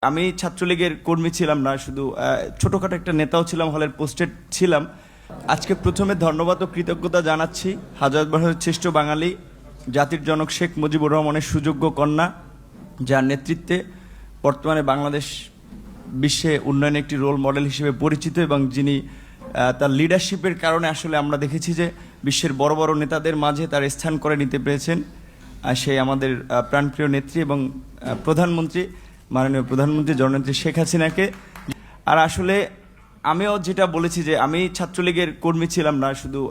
আমি ছাত্রলীগের কর্মী ছিলাম না, শুধু ছোটখাটো একটা নেতাও ছিলাম, হলের পোস্টেড ছিলাম। আজকে প্রথমে ধন্যবাদ ও কৃতজ্ঞতা জানাচ্ছি হাজার বছরের শ্রেষ্ঠ বাঙালি জাতির জনক শেখ মুজিবুর রহমানের সুযোগ্য কন্যা, যার নেতৃত্বে বর্তমানে বাংলাদেশ বিশ্বে উন্নয়নে একটি রোল মডেল হিসেবে পরিচিত এবং যিনি তার লিডারশিপের কারণে আসলে আমরা দেখেছি যে বিশ্বের বড় বড় নেতাদের মাঝে তার স্থান করে নিতে পেরেছেন। সেই আমাদের প্রাণপ্রিয় নেত্রী এবং প্রধানমন্ত্রী, মাননীয় প্রধানমন্ত্রী জননেত্রী শেখ হাসিনাকে। আর আসলে আমিও যেটা বলেছি যে আমি ছাত্রলীগের কর্মী ছিলাম না, শুধু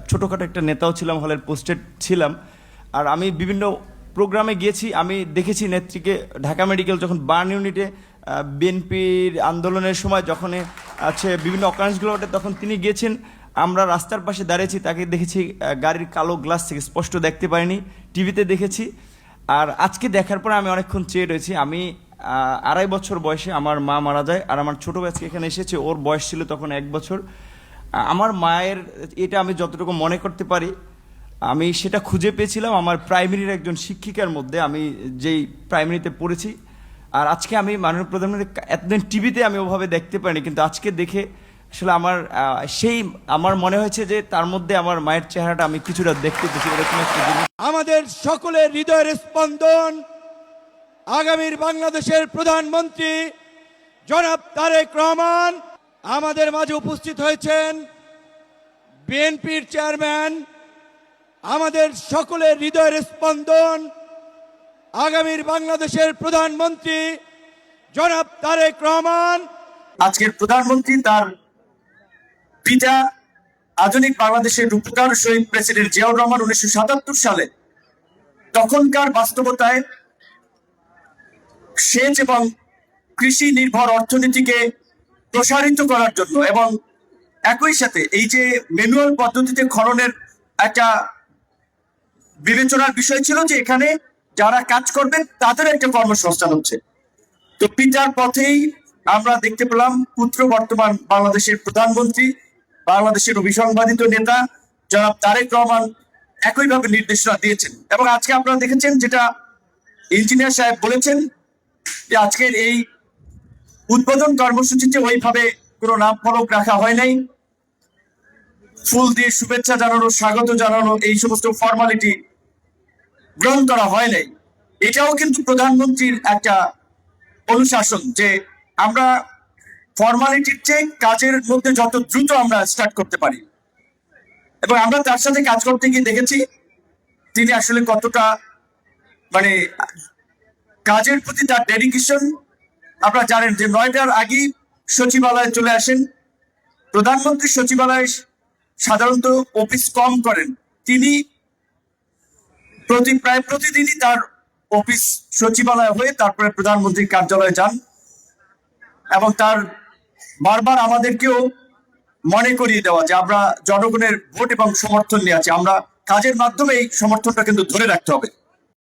ছোটোখাটো একটা নেতাও ছিলাম, হলের পোস্টেড ছিলাম। আর আমি বিভিন্ন প্রোগ্রামে গিয়েছি, আমি দেখেছি নেত্রীকে ঢাকা মেডিকেল যখন বার্ন ইউনিটে বিএনপির আন্দোলনের সময় যখন আছে বিভিন্ন অকারেন্সগুলো ওঠে তখন তিনি গিয়েছেন। আমরা রাস্তার পাশে দাঁড়িয়েছি, তাকে দেখেছি গাড়ির কালো গ্লাস থেকে স্পষ্ট দেখতে পাইনি, টিভিতে দেখেছি। আর আজকে দেখার পরে আমি অনেকক্ষণ চেয়ে রয়েছি। আমি 2.5 বছর বয়সে আমার মা মারা যায়, আর আমার ছোটো বাচ্চা এখানে এসেছে, ওর বয়স ছিল তখন 1 বছর। আমার মায়ের এটা আমি যতটুকু মনে করতে পারি আমি সেটা খুঁজে পেয়েছিলাম আমার প্রাইমারির একজন শিক্ষিকার মধ্যে, আমি যেই প্রাইমারিতে পড়েছি। আর আজকে আমি মাননীয় প্রধানমন্ত্রী এতদিন টিভিতে আমি ওভাবে দেখতে পাইনি, কিন্তু আজকে দেখে আসলে আমার মনে হয়েছে যে তার মধ্যে আমার মায়ের চেহারাটা আমি কিছুটা দেখতে পেয়েছি, এরকম একটা জিনিস। আমাদের সকলের হৃদয়ের স্পন্দন আগামীর বাংলাদেশের প্রধানমন্ত্রী জনাব তারেক রহমান। আমাদের মাঝে উপস্থিত হয়েছেন বিএনপির চেয়ারম্যান, আমাদের সকলের হৃদয়ের স্পন্দন আগামীর বাংলাদেশের প্রধানমন্ত্রী জনাব তারেক রহমান। আজকের প্রধানমন্ত্রী তার পিতা আধুনিক বাংলাদেশের রূপকার শহীদ প্রেসিডেন্ট জিয়াউর রহমান 1977 সালে তখনকার বাস্তবতায় সেচ এবং কৃষি নির্ভর অর্থনীতিকে প্রসারিত করার জন্য এবং একই সাথে এই যে ম্যানুয়াল পদ্ধতিতে খননের একটা বিবেচনার বিষয় ছিল যে এখানে যারা কাজ করবেন তাদের একটা কর্মসংস্থান হচ্ছে। তো পিতার পথেই আমরা দেখতে পেলাম পুত্র বর্তমান বাংলাদেশের প্রধানমন্ত্রী, বাংলাদেশের অভিসংবাদিত নেতা জনাব তারেক রহমান একইভাবে নির্দেশনা দিয়েছেন। এবং আজকে আপনারা দেখেছেন যেটা ইঞ্জিনিয়ার সাহেব বলেছেন যে আজকের এই উদ্বোধন কর্মসূচিতে ওইভাবে কোনো নাম ফলক রাখা হয় নাই, ফুল দিয়ে শুভেচ্ছা জানানো, স্বাগত জানানো, এই সমস্ত ফর্মালিটি গ্রহণ করা হয় নাই। এটাও কিন্তু প্রধানমন্ত্রীর একটা অনুশাসন যে আমরা ফর্মালিটির চেয়ে কাজের মধ্যে যত দ্রুত আমরা স্টার্ট করতে পারি। এবং আমরা তার সাথে কাজ করতে গিয়ে দেখেছি তিনি আসলে কতটা মানে কাজের প্রতি তার ডেডিকেশন। আপনারা জানেন যে 9টার আগেই সচিবালয়ে চলে আসেন। প্রধানমন্ত্রী সচিবালয়ে সাধারণত অফিস কম করেন, তিনি প্রায় প্রতিদিনই তার অফিস সচিবালয় হয়ে তারপরে প্রধানমন্ত্রীর কার্যালয়ে যান এবং তার বারবার আমাদেরকেও মনে করিয়ে দেওয়া যে আমরা জনগণের ভোট এবং সমর্থন নিয়ে আছি, আমরা কাজের মাধ্যমে এই সমর্থনটা কিন্তু ধরে রাখতে হবে।